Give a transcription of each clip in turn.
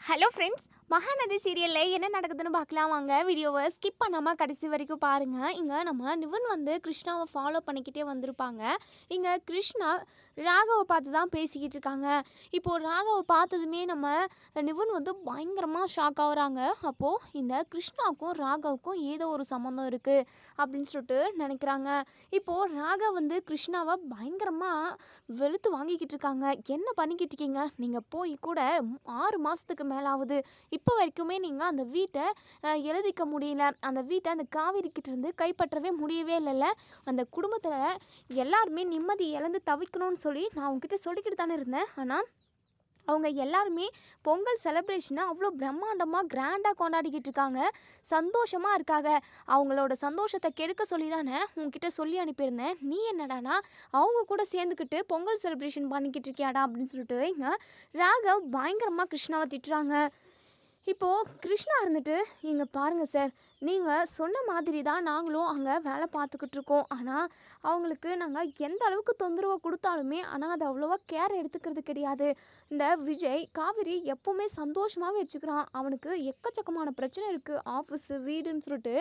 Hello friends, Mahanadi சீரியலில் என்ன நடக்குதுன்னு பார்க்கலாம் வாங்க. வீடியோவை ஸ்கிப் பண்ணாமல் கடைசி வரைக்கும் பாருங்கள். இங்கே நம்ம நிவன் வந்து கிருஷ்ணாவை ஃபாலோ பண்ணிக்கிட்டே வந்திருப்பாங்க. இங்கே கிருஷ்ணா ராகவை பார்த்து தான் பேசிக்கிட்டு இருக்காங்க. இப்போது ராகவை பார்த்ததுமே நம்ம நிவன் வந்து பயங்கரமாக ஷாக் ஆகுறாங்க. அப்போது இந்த கிருஷ்ணாவுக்கும் ராகவுக்கும் ஏதோ ஒரு சம்மந்தம் இருக்குது அப்படின்னு சொல்லிட்டு நினைக்கிறாங்க. இப்போது ராகவ் வந்து கிருஷ்ணாவை பயங்கரமாக வெளுத்து வாங்கிக்கிட்டு இருக்காங்க. என்ன பண்ணிக்கிட்டு இருக்கீங்க? நீங்கள் போய் கூட 6 மாதத்துக்கு மேலாகுது. இப்போ வரைக்குமே நீங்கள் அந்த வீட்டை எழுதிக்க முடியல. அந்த வீட்டை அந்த காவேரிக்கிட்ட இருந்து கைப்பற்றவே முடியவே இல்லைல்ல. அந்த குடும்பத்தில் எல்லாருமே நிம்மதி இழந்து தவிக்கணும்னு சொல்லி நான் உங்ககிட்ட சொல்லிக்கிட்டு தானே இருந்தேன். ஆனால் அவங்க எல்லாருமே பொங்கல் செலிப்ரேஷனை அவ்வளோ பிரம்மாண்டமாக கிராண்டாக கொண்டாடிக்கிட்டு இருக்காங்க. சந்தோஷமாக இருக்காங்க. அவங்களோட சந்தோஷத்தை கெடுக்க சொல்லி தானே உங்ககிட்ட சொல்லி அனுப்பியிருந்தேன். நீ என்னடானா அவங்க கூட சேர்ந்துக்கிட்டு பொங்கல் செலிப்ரேஷன் பண்ணிக்கிட்டு இருக்கியாடா அப்படின்னு சொல்லிட்டு இங்கே ராகவ் பயங்கரமாக கிருஷ்ணாவை திட்டுறாங்க. இப்போது கிருஷ்ணா இருந்துட்டு, இங்கே பாருங்கள் சார், நீங்கள் சொன்ன மாதிரி தான் நாங்களும் அங்கே வேலை பார்த்துக்கிட்டு இருக்கோம். ஆனால் அவங்களுக்கு நாங்கள் எந்த அளவுக்கு தொந்தரவை கொடுத்தாலுமே ஆனால் அது அவ்வளோவா கேர் எடுத்துக்கிறது கிடையாது. இந்த விஜய் காவேரி எப்போவுமே சந்தோஷமாகவே வச்சுக்கிறான். அவனுக்கு எக்கச்சக்கமான பிரச்சனை இருக்குது, ஆஃபீஸு வீடுன்னு சொல்லிட்டு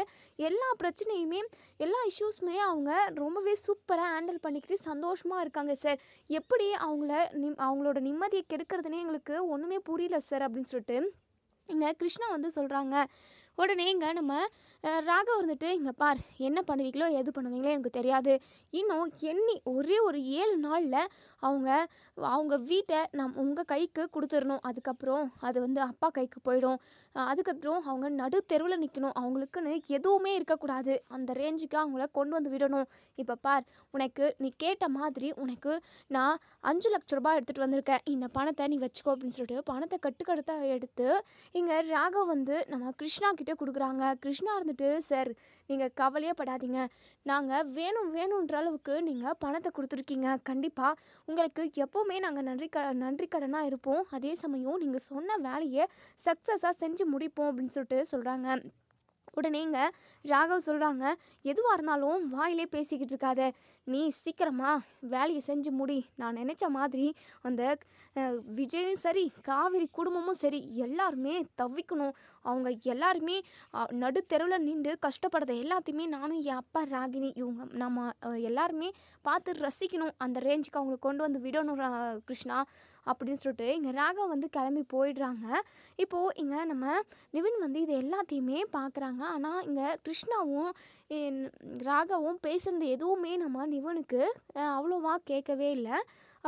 எல்லா பிரச்சனையுமே எல்லா இஷ்யூஸுமே அவங்க ரொம்பவே சூப்பராக ஹேண்டில் பண்ணிக்கிட்டு சந்தோஷமாக இருக்காங்க சார். எப்படி அவங்களோட நிம்மதியை கெடுக்கிறதுனே எங்களுக்கு ஒன்றுமே புரியல சார் அப்படின்னு சொல்லிட்டு இங்கே கிருஷ்ணா வந்து சொல்கிறாங்க. உடனே இங்கே நம்ம ராகவ் இருந்துட்டு, இங்கே பார், என்ன பண்ணுவீங்களோ எது பண்ணுவீங்களோ எனக்கு தெரியாது. இன்னும் எண்ணி ஒரே ஒரு 7 நாளில் அவங்க வீட்டை உங்கள் கைக்கு கொடுத்துடணும். அதுக்கப்புறம் அது வந்து அப்பா கைக்கு போயிடும். அதுக்கப்புறம் அவங்க நடு தெருவில் நிற்கணும். அவங்களுக்குன்னு எதுவுமே இருக்கக்கூடாது. அந்த ரேஞ்சுக்கு அவங்கள கொண்டு வந்து விடணும். இப்போ பார், நீ கேட்ட மாதிரி உனக்கு நான் 5 லட்ச ரூபாய் எடுத்துகிட்டு வந்திருக்கேன். இந்த பணத்தை நீ வச்சுக்கோ அப்படின்னு சொல்லிட்டு பணத்தை கட்டுக்கடுத்தாக எடுத்து இங்கே ராகவ் வந்து நம்ம கிருஷ்ணா கிட்டே கொடுக்குறாங்க. கிருஷ்ணா இருந்துட்டு, சார் நீங்கள் கவலையே படாதீங்க, நாங்கள் வேணுன்ற அளவுக்கு நீங்கள் பணத்தை கொடுத்துருக்கீங்க. கண்டிப்பாக உங்களுக்கு எப்போவுமே நாங்கள் நன்றி கடனாக இருப்போம். அதே சமயம் நீங்கள் சொன்ன வேலையை சக்ஸஸாக செஞ்சு முடிப்போம் அப்படின்னு சொல்லிட்டு சொல்கிறாங்க. உடனேங்க ராகவ் சொல்கிறாங்க, எதுவாக இருந்தாலும் வாயிலே பேசிக்கிட்டு இருக்காத, நீ சீக்கிரமாக வேலையை செஞ்சு முடி. நான் நினச்ச மாதிரி அந்த விஜயும் சரி காவேரி குடும்பமும் சரி எல்லாருமே தவிக்கணும். அவங்க எல்லாருமே நடுத்தெருவில் நின்று கஷ்டப்படுறத எல்லாத்தையுமே நானும் என் அப்பா ராகினி நம்ம எல்லாருமே பார்த்து ரசிக்கணும். அந்த ரேஞ்சுக்கு அவங்களை கொண்டு வந்து விடணும் கிருஷ்ணா அப்படின்னு சொல்லிட்டு இங்கே ராகவ் வந்து கிளம்பி போயிடுறாங்க. இப்போது இங்கே நம்ம நிவின் வந்து இது எல்லாத்தையுமே பார்க்குறாங்க. ஆனால் இங்கே கிருஷ்ணாவும் ராகவும் பேசுகிறது எதுவுமே நம்ம நிவனுக்கு அவ்வளோவா கேட்கவே இல்லை.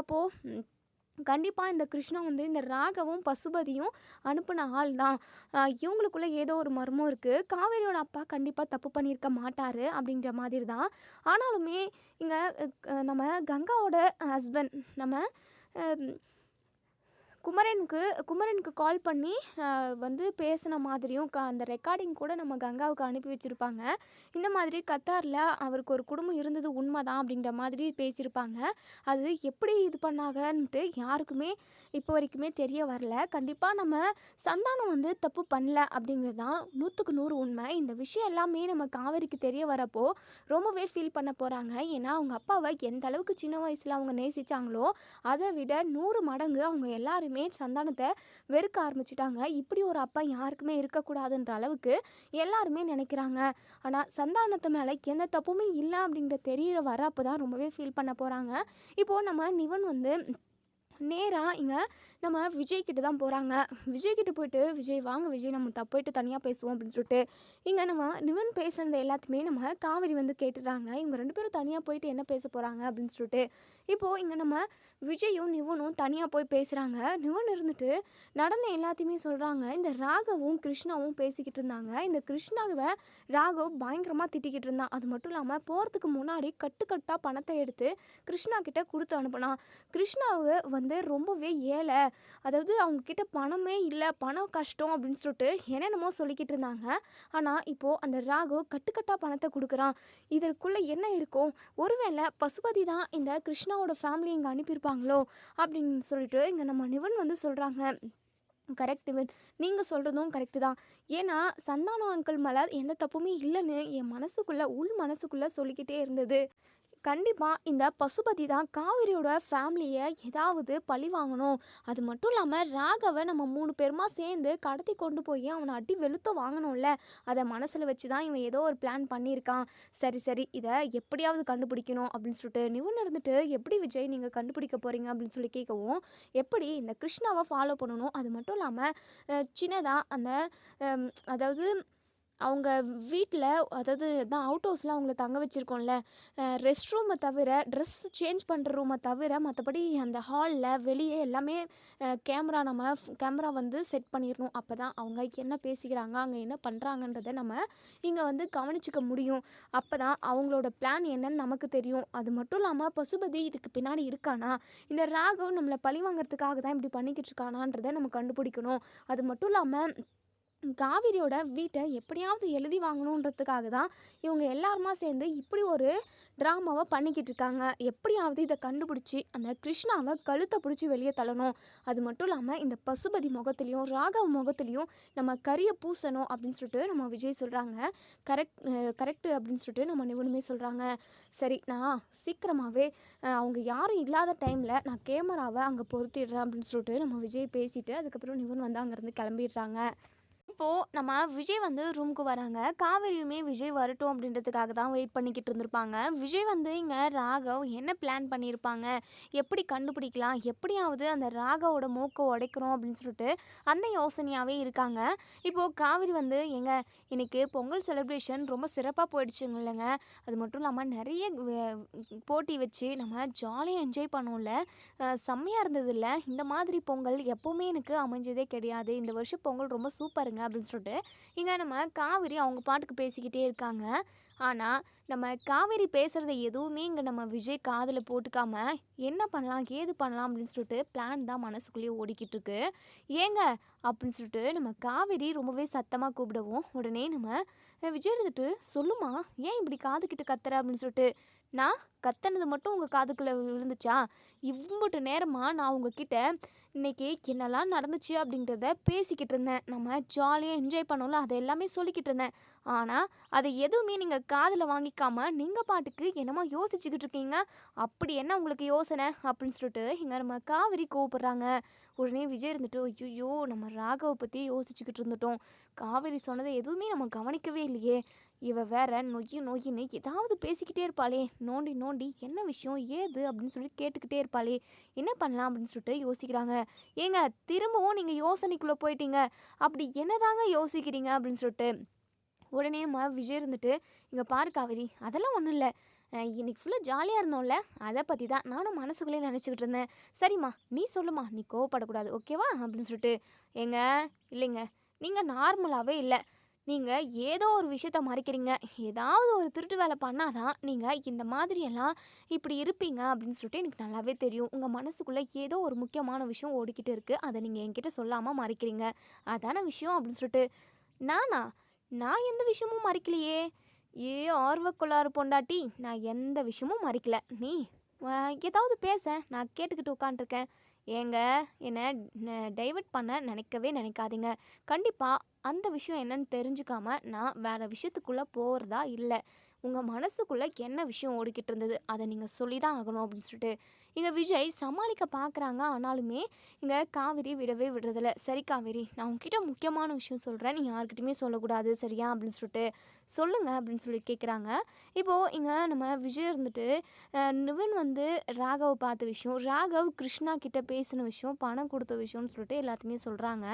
அப்போது கண்டிப்பாக இந்த கிருஷ்ணா வந்து இந்த ராகவும் பசுபதியும் அனுப்பின ஆள் தான். இவங்களுக்குள்ளே ஏதோ ஒரு மர்மம் இருக்குது. காவேரியோட அப்பா கண்டிப்பாக தப்பு பண்ணியிருக்க மாட்டார் அப்படின்ற மாதிரி தான். ஆனாலுமே இங்கே நம்ம கங்காவோட ஹஸ்பண்ட் நம்ம குமரனுக்கு கால் பண்ணி வந்து பேசின மாதிரியும் அந்த ரெக்கார்டிங் கூட நம்ம கங்காவுக்கு அனுப்பி வச்சுருப்பாங்க. இந்த மாதிரி கத்தாரில் அவருக்கு ஒரு குடும்பம் இருந்தது உண்மை தான் அப்படின்ற மாதிரி பேசியிருப்பாங்க. அது எப்படி இது பண்ணாங்கன்ட்டு யாருக்குமே இப்போ வரைக்குமே தெரிய வரல. கண்டிப்பாக நம்ம சந்தானம் வந்து தப்பு பண்ணல அப்படிங்கிறது தான் 100க்கு 100 உண்மை. இந்த விஷயம் எல்லாமே நம்ம காவேரிக்கு தெரிய வரப்போ ரொம்பவே ஃபீல் பண்ண போகிறாங்க. ஏன்னா அவங்க அப்பாவை எந்த அளவுக்கு சின்ன வயசில் அவங்க நேசித்தாங்களோ அதை விட 100 மடங்கு அவங்க எல்லாருமே சந்தானத்தை வெறுக்க ஆரம்பிச்சிட்டாங்க. இப்படி ஒரு அப்பா யாருக்குமே இருக்கக்கூடாதுன்ற அளவுக்கு எல்லாருமே நினைக்கிறாங்க. ஆனால் சந்தானத்து மேலே எந்த தப்புமே இல்லை அப்படிங்கிற தெரியற வர அப்போ தான் ரொம்பவே ஃபீல் பண்ண போகிறாங்க. இப்போது நம்ம நிவன் வந்து நேராக இங்கே நம்ம விஜய்கிட்ட தான் போகிறாங்க. விஜய்கிட்ட போயிட்டு, விஜய் வாங்க விஜய், நம்ம போயிட்டு தனியாக பேசுவோம் அப்படின்னு சொல்லிட்டு இங்கே நம்ம நிவன் பேசுனது எல்லாத்தையுமே நம்ம காவேரி வந்து கேட்டுடுறாங்க. இவங்க 2 பேரும் தனியாக போயிட்டு என்ன பேச போகிறாங்க அப்படின்னு சொல்லிட்டு இப்போது இங்கே நம்ம விஜயும் நிவனும் தனியாக போய் பேசுகிறாங்க. நிவன் இருந்துட்டு நடந்த எல்லாத்தையுமே சொல்கிறாங்க. இந்த ராகவும் கிருஷ்ணாவும் பேசிக்கிட்டு இருந்தாங்க. இந்த கிருஷ்ணாவை ராகவ் பயங்கரமாக திட்டிக்கிட்டு இருந்தான். அது மட்டும் இல்லாமல் போகிறதுக்கு முன்னாடி கட்டுக்கட்டாக பணத்தை எடுத்து கிருஷ்ணா கிட்ட கொடுத்து அனுப்பினான். கிருஷ்ணாவை வந்து ரொம்பவே ஏழை, அதாவது அவங்கக்கிட்ட பணமே இல்லை, பணம் கஷ்டம் அப்படின்னு சொல்லிட்டு என்னென்னமோ சொல்லிக்கிட்டு இருந்தாங்க. ஆனால் இப்போது அந்த ராகவ் கட்டுக்கட்டாக பணத்தை கொடுக்குறான். இதற்குள்ளே என்ன இருக்கும்? ஒருவேளை பசுபதி தான் இந்த கிருஷ்ணாவோட ஃபேமிலி இங்கே அனுப்பியிருப்பாங்களோ அப்படின்னு சொல்லிட்டு இங்கே நம்ம நிவன் வந்து சொல்கிறாங்க. கரெக்ட் நிவன், நீங்கள் சொல்கிறதும் கரெக்டு தான். ஏன்னா சந்தானம் அங்கிள் மேலே எந்த தப்புமே இல்லைன்னு என் மனசுக்குள்ளே உள் மனசுக்குள்ளே சொல்லிக்கிட்டே இருந்தது. கண்டிப்பா இந்த பசுபதி தான் காவிரியோட ஃபேமிலிய ஏதாவது பழி வாங்கணும். அது மட்டும் இல்லாம ராகவ நம்ம 3 பேருமா சேர்ந்து கடத்தி கொண்டு போய் அவன அடி வெளுத்த வாங்கணும்ல. அத மனசுல வச்சு தான் இவன் ஏதோ ஒரு பிளான் பண்ணியிருக்கான். சரி, சரி இத எப்படியாவது கண்டுபிடிக்கணும் அப்படின்னு சொல்லிட்டு நிவுன் இருந்துட்டு, "எப்படி விஜய் நீங்க கண்டுபிடிக்க போறீங்க?" அப்படின்னு சொல்லி கேட்கவும், எப்படி இந்த கிருஷ்ணாவ ஃபாலோ பண்ணணும். அது மட்டும் இல்லாம சின்னதா அந்த அதாவது அவங்க வீட்ல அதாவது தான் அவுட் ஹவுஸ்ல அவங்கள தங்க வச்சிருக்கோம்ல. ரெஸ்ட் ரூம தவிர, ட்ரெஸ் சேஞ்ச் பண்ற ரூம தவிர மத்தபடி அந்த ஹால்ல வெளியே எல்லாமே கேமரா வந்து செட் பண்ணிரணும். அப்பதான் அவங்க என்ன பேசிக்கிறாங்க, அங்க என்ன பண்றாங்கன்றத நம்ம இங்க வந்து கவனிச்சுக்க முடியும். அப்பதான் அவங்களோட பிளான் என்னன்னு நமக்கு தெரியும். அது மட்டும் இல்லாம பசுபதி இதுக்கு பின்னாடி இருக்கானா? இந்த ராகவ் நம்மள பழி வாங்குறதுக்காக தான் இப்படி பண்ணிக்கிட்டு இருக்கானான்றத நம்ம கண்டுபிடிக்கணும். அது மட்டும் இல்லாம காவிரியோட வீட்டை எப்படியாவது எழுதி வாங்கணுன்றதுக்காக தான் இவங்க எல்லாருமா சேர்ந்து இப்படி ஒரு ட்ராமாவை பண்ணிக்கிட்டு இருக்காங்க. எப்படியாவது இதை கண்டுபிடிச்சி அந்த கிருஷ்ணாவை கழுத்தை பிடிச்சி வெளியே தள்ளணும். அது மட்டும் இல்லாமல் இந்த பசுபதி முகத்துலேயும் ராகவ் முகத்துலேயும் நம்ம கரிய பூசணும் அப்படின்னு சொல்லிட்டு நம்ம விஜய் சொல்கிறாங்க. கரெக்டு அப்படின்னு சொல்லிட்டு நம்ம நிவுனுமே சொல்கிறாங்க. சரி நான் சீக்கிரமாகவே அவங்க யாரும் இல்லாத டைமில் நான் கேமராவை அங்கே பொருத்திடுறேன் அப்படின்னு சொல்லிட்டு நம்ம விஜய் பேசிட்டு அதுக்கப்புறம் நிவுன் வந்து அங்கேருந்து கிளம்பிடுறாங்க. இப்போது நம்ம விஜய் வந்து ரூமுக்கு வராங்க. காவேரியுமே விஜய் வரட்டும் அப்படின்றதுக்காக தான் வெயிட் பண்ணிக்கிட்டு இருந்திருப்பாங்க. விஜய் வந்து இங்கே ராகவ் என்ன பிளான் பண்ணியிருப்பாங்க, எப்படி கண்டுபிடிக்கலாம், எப்படியாவது அந்த ராகவோட மூக்கை உடைக்கணும் அப்படின்னு சொல்லிட்டு அந்த யோசனையாகவே இருக்காங்க. இப்போது காவேரி வந்து எங்க இன்னைக்கு பொங்கல் செலிப்ரேஷன் ரொம்ப சிறப்பாக போயிடுச்சுங்க இல்லைங்க. அது மட்டும் இல்லாமல் நிறைய போட்டி வச்சு நம்ம ஜாலியாக என்ஜாய் பண்ணோம்ல. செம்மையாக இருந்தது இல்லை. இந்த மாதிரி பொங்கல் எப்போவுமே எனக்கு அமைஞ்சதே கிடையாது. இந்த வருஷம் பொங்கல் ரொம்ப சூப்பருங்க அப்படின்னு சொல்லிட்டு இங்கே நம்ம காவேரி அவங்க பாட்டுக்கு பேசிக்கிட்டே இருக்காங்க. ஆனால் நம்ம காவேரி பேசுகிறத எதுவுமே இங்கே நம்ம விஜய் காதில் போட்டுக்காம என்ன பண்ணலாம் ஏது பண்ணலாம் அப்படின்னு சொல்லிட்டு பிளான் தான் மனசுக்குள்ளேயே ஓடிக்கிட்டு இருக்கு. ஏங்க அப்படின்னு சொல்லிட்டு நம்ம காவேரி ரொம்பவே சத்தமாக கூப்பிடவும் உடனே நம்ம விஜய் இருந்துட்டு, சொல்லுமா ஏன் இப்படி காதுகிட்ட கத்துற அப்படின்னு சொல்லிட்டு. நான் கத்தனது மட்டும் உங்கள் காதுக்குள்ளே விழுந்துச்சா? இவ்வளோட்டு நேரமாக நான் உங்ககிட்ட இன்னைக்கு என்னெல்லாம் நடந்துச்சு அப்படின்றத பேசிக்கிட்டு இருந்தேன். நம்ம ஜாலியாக என்ஜாய் பண்ணோம்ல அதை எல்லாமே சொல்லிக்கிட்டு இருந்தேன். ஆனால் அதை எதுவுமே நீங்கள் காதில் வாங்கிக்காம நீங்கள் பாட்டுக்கு என்னமோ யோசிச்சுக்கிட்டு இருக்கீங்க. அப்படி என்ன உங்களுக்கு யோசனை அப்படின்னு சொல்லிட்டு இங்கே நம்ம காவிரி கூப்பிட்றாங்க. உடனே விஜய் இருந்துட்டு, ஐயோ நம்ம ராகவை பற்றி யோசிச்சுக்கிட்டு இருந்துட்டோம். காவிரி சொன்னதை எதுவுமே நம்ம கவனிக்கவே இல்லையே. இவ வேற நொய்யின்னு ஏதாவது பேசிக்கிட்டே இருப்பாளே. நோண்டி நோண்டி என்ன விஷயம் ஏது அப்படின்னு சொல்லி கேட்டுக்கிட்டே இருப்பாளே. என்ன பண்ணலாம் அப்படின்னு சொல்லிட்டு யோசிக்கிறாங்க. ஏங்க திரும்பவும் நீங்கள் யோசனைக்குள்ளே போயிட்டீங்க. அப்படி என்னதாங்க யோசிக்கிறீங்க அப்படின்னு சொல்லிட்டு உடனே நம்ம விஜய் இருந்துட்டு, இங்கே பாரு காவேரி அதெல்லாம் ஒன்றும் இல்லை. இன்னைக்கு ஃபுல்லாக ஜாலியாக இருந்தோம்ல அதை பற்றி தான் நானும் மனசுக்குள்ளே நினச்சிக்கிட்டு இருந்தேன். சரிம்மா நீ சொல்லுமா, நீ கோவப்படக்கூடாது ஓகேவா அப்படின்னு சொல்லிட்டு. ஏங்க இல்லைங்க, நீங்கள் நார்மலாகவே இல்லை. நீங்கள் ஏதோ ஒரு விஷயத்த மறைக்கிறீங்க. ஏதாவது ஒரு திருட்டு வேலை பண்ணால் தான் நீங்கள் இந்த மாதிரியெல்லாம் இப்படி இருப்பீங்க அப்படின்னு சொல்லிட்டு எனக்கு நல்லாவே தெரியும். உங்கள் மனசுக்குள்ளே ஏதோ ஒரு முக்கியமான விஷயம் ஓடிக்கிட்டு இருக்குது. அதை நீங்கள் என்கிட்ட சொல்லாமல் மறைக்கிறீங்க. அதான விஷயம் அப்படின்னு சொல்லிட்டு. நானா? நான் எந்த விஷயமும் மறைக்கலையே. ஏ ஆர்வக்கொள்ளாறு பொண்டாட்டி, நான் எந்த விஷயமும் மறைக்கல. நீ ஏதாவது பேச நான் கேட்டுக்கிட்டு உட்காண்ட்ருக்கேன். ஏங்க என்னை டைவர்ட் பண்ண நினைக்கவே நினைக்காதீங்க. கண்டிப்பாக அந்த விஷயம் என்னன்னு தெரிஞ்சுக்காம நான் வேறு விஷயத்துக்குள்ளே போகிறதா இல்லை. உங்கள் மனசுக்குள்ளே என்ன விஷயம் ஓடிக்கிட்டு இருந்தது அதை நீங்கள் சொல்லி தான் ஆகணும் அப்படின்னு சொல்லிட்டு இங்கே விஜய் சமாளிக்க பார்க்குறாங்க. ஆனாலுமே இங்கே காவேரி விடவே விடுறதில்ல. சரி காவேரி நான் உங்ககிட்ட முக்கியமான விஷயம் சொல்கிறேன், நீ யார்கிட்டையுமே சொல்லக்கூடாது சரியா அப்படின்னு சொல்லிட்டு. சொல்லுங்கள் அப்படின்னு சொல்லி கேட்குறாங்க. இப்போது இங்கே நம்ம விஜய் இருந்துட்டு நிவின் வந்து ராகவ் பார்த்த விஷயம், ராகவ் கிருஷ்ணா கிட்ட பேசின விஷயம், பணம் கொடுத்த விஷயம்னு சொல்லிட்டு எல்லாத்தையுமே சொல்கிறாங்க.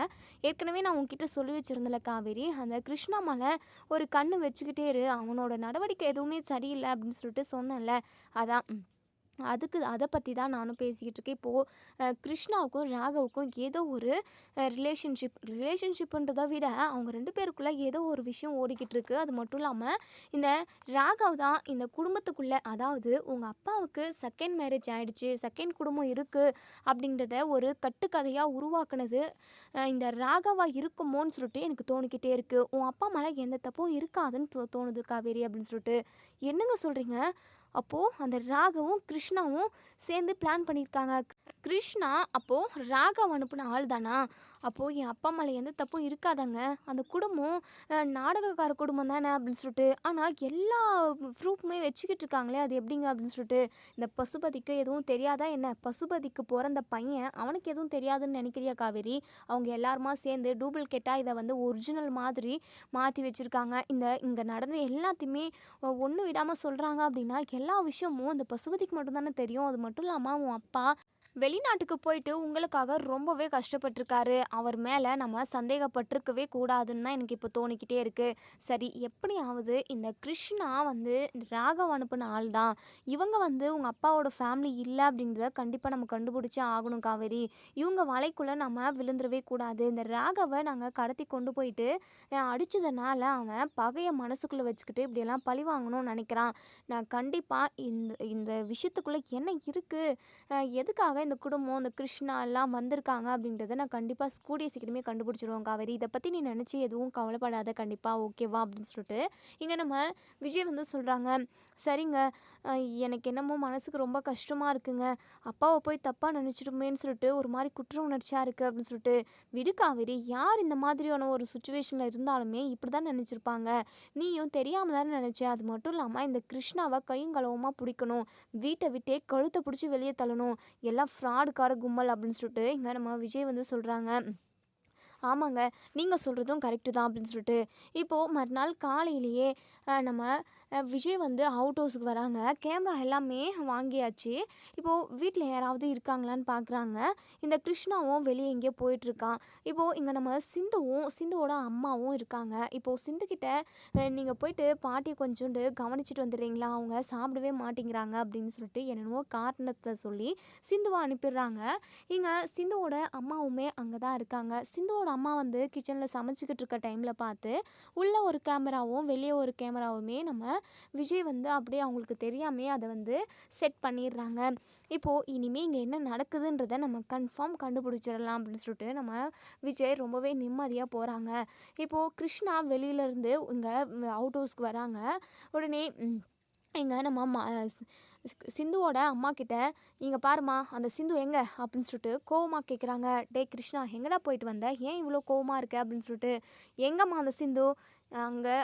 ஏற்கனவே நான் உங்ககிட்ட சொல்லி வச்சுருந்தல காவேரி, அந்த கிருஷ்ணா மேலே ஒரு கண்ணு வச்சுக்கிட்டே இரு, அவனோட நடவடிக்கை எதுவுமே சரியில்லை அப்படின்னு சொல்லிட்டு சொன்னேன்ல. அதான் அதை பற்றி தான் நானும் பேசிக்கிட்டு இருக்கேன். இப்போது கிருஷ்ணாவுக்கும் ராகவுக்கும் ஏதோ ஒரு ரிலேஷன்ஷிப்புன்றதை விட அவங்க 2 பேருக்குள்ளே ஏதோ ஒரு விஷயம் ஓடிக்கிட்டு இருக்குது. அது மட்டும் இல்லாமல் இந்த ராகவ் தான் இந்த குடும்பத்துக்குள்ளே, அதாவது உங்கள் அப்பாவுக்கு செகண்ட் மேரேஜ் ஆகிடுச்சு, செகண்ட் குடும்பம் இருக்குது அப்படின்றத ஒரு கட்டுக்கதையாக உருவாக்குனது இந்த ராகவாக இருக்குமோன்னு சொல்லிட்டு எனக்கு தோணிக்கிட்டே இருக்குது. உன் அப்பா மேலே எந்த தப்பும் இருக்காதுன்னு தோணுது காவேரி அப்படின்னு சொல்லிட்டு. என்னங்க சொல்கிறீங்க? அப்போது அந்த ராகவும் கிருஷ்ணாவும் சேர்ந்து பிளான் பண்ணியிருக்காங்க. கிருஷ்ணா அப்போது ராகவ் அனுப்பின ஆள் தானா? அப்போது என் அப்பா மேலே எந்த தப்பும் இருக்காதாங்க. அந்த குடும்பம் நாடகக்கார குடும்பம் தானே அப்படின்னு சொல்லிட்டு. ஆனால் எல்லா ப்ரூஃப்மே வச்சுக்கிட்டு இருக்காங்களே அது எப்படிங்க அப்படின்னு சொல்லிட்டு. இந்த பசுபதிக்கு எதுவும் தெரியாதா என்ன? பசுபதிக்கு பிறந்த பையன் அவனுக்கு எதுவும் தெரியாதுன்னு நினைக்கிறியா காவேரி? அவங்க எல்லாருமா சேர்ந்து டூப்ளிகேட்டாக இதை வந்து ஒரிஜினல் மாதிரி மாற்றி வச்சுருக்காங்க. இங்கே நடந்த எல்லாத்தையுமே ஒன்று விடாமல் சொல்கிறாங்க அப்படின்னா எல்லா விஷயமும் அந்த பசுபதிக்கு மட்டும்தானே தெரியும். அது மட்டும் இல்லாமல் உன் அப்பா வெளிநாட்டுக்கு போயிட்டு உங்களுக்காக ரொம்பவே கஷ்டப்பட்டிருக்காரு. அவர் மேலே நம்ம சந்தேகப்பட்டிருக்கவே கூடாதுன்னு தான் எனக்கு இப்போ தோணிக்கிட்டே இருக்குது. சரி, எப்படியாவது இந்த கிருஷ்ணா வந்து ராகவ் அனுப்பின ஆள் தான். இவங்க வந்து உங்கள் அப்பாவோட ஃபேமிலி இல்லை அப்படின்றத கண்டிப்பாக நம்ம கண்டுபிடிச்சே ஆகணும் காவேரி. இவங்க வலைக்குள்ளே நம்ம விழுந்துடவே கூடாது. இந்த ராகவை நாங்கள் கடத்தி கொண்டு போயிட்டு அடித்ததுனால அவன் பகையை மனசுக்குள்ளே வச்சுக்கிட்டு இப்படியெல்லாம் பழி வாங்கணும்னு நினைக்கிறான். நான் கண்டிப்பாக இந்த இந்த விஷயத்துக்குள்ளே என்ன இருக்குது, எதுக்காக இந்த குடும்பம் இந்த கிருஷ்ணா எல்லாம் வந்திருக்காங்க அப்படின்றத நான் கண்டிப்பாக கூடிய சீக்கிரமே கண்டுபிடிச்சிருவோம் காவேரி. இதை பற்றி நீ நினச்சி எதுவும் கவலைப்படாத, கண்டிப்பாக ஓகேவா அப்படின்னு சொல்லிட்டு இங்கே நம்ம விஜய் வந்து சொல்கிறாங்க. சரிங்க, எனக்கு என்னமோ மனசுக்கு ரொம்ப கஷ்டமாக இருக்குங்க. அப்பாவை போய் தப்பாக நினச்சிருமேன்னு சொல்லிட்டு ஒரு மாதிரி குற்ற உணர்ச்சியாக இருக்குது அப்படின்னு சொல்லிட்டு. விடு காவேரி, யார் இந்த மாதிரியான ஒரு சுச்சுவேஷனில் இருந்தாலுமே இப்படி தான் நினச்சிருப்பாங்க. நீயும் தெரியாமல் தானே நினச்ச. அது மட்டும் இல்லாமல் இந்த கிருஷ்ணாவை கையும் களவுமாக பிடிக்கணும், வீட்டை விட்டே கழுத்தை பிடிச்சி வெளியே தள்ளணும், எல்லாம் ஃப்ராடுக்கார கும்பல் அப்படின்னு சொல்லிட்டு இங்கே நம்ம விஜய் வந்து சொல்கிறாங்க. ஆமாங்க, நீங்கள் சொல்கிறதும் கரெக்டு தான் அப்படின்னு சொல்லிட்டு. இப்போது மறுநாள் காலையிலேயே நம்ம விஜய் வந்து அவுட் ஹவுஸுக்கு வராங்க. கேமரா எல்லாமே வாங்கியாச்சு. இப்போது வீட்டில் யாராவது இருக்காங்களான்னு பார்க்குறாங்க. இந்த கிருஷ்ணாவும் வெளியே எங்கேயோ போயிட்டுருக்கான். இப்போது இங்கே நம்ம சிந்துவோட அம்மாவும் இருக்காங்க. இப்போது சிந்துக்கிட்ட நீங்கள் போயிட்டு பாட்டியை கொஞ்சோண்டு கவனிச்சிட்டு வந்துடுறீங்களா, அவங்க சாப்பிடவே மாட்டேங்கிறாங்க அப்படின்னு சொல்லிட்டு என்னென்னவோ காரணத்தை சொல்லி சிந்துவை அனுப்பிடுறாங்க. இங்கே சிந்துவோட அம்மாவுமே அங்கே தான் இருக்காங்க. சிந்துவோட அம்மா வந்து கிச்சனில் சமைச்சிக்கிட்டு இருக்க டைமில் பார்த்து உள்ளே ஒரு கேமராவும் வெளியே ஒரு கேமராவுமே நம்ம விஜய் வந்து அப்படியே அவங்களுக்கு தெரியாமே அதை வந்து செட் பண்ணிடுறாங்க. இப்போது இனிமேல் இங்கே என்ன நடக்குதுன்றதை நம்ம கன்ஃபார்ம் கண்டுபிடிச்சிடலாம் அப்படின்னு சொல்லிட்டு நம்ம விஜய் ரொம்பவே நிம்மதியாக போகிறாங்க. இப்போது கிருஷ்ணா வெளியிலேருந்து இங்கே அவுட் ஹவுஸ்க்கு வராங்க. உடனே இங்கே நம்ம சிந்துவோட அம்மா கிட்ட, இங்கே பாருமா அந்த சிந்து எங்கே அப்படின்னு சொல்லிட்டு கோவமாக கேட்குறாங்க. டே கிருஷ்ணா, எங்கடா போயிட்டு வந்த, ஏன் இவ்வளோ கோவமாக இருக்க அப்படின்னு சொல்லிட்டு. எங்கம்மா அந்த சிந்து, அங்கே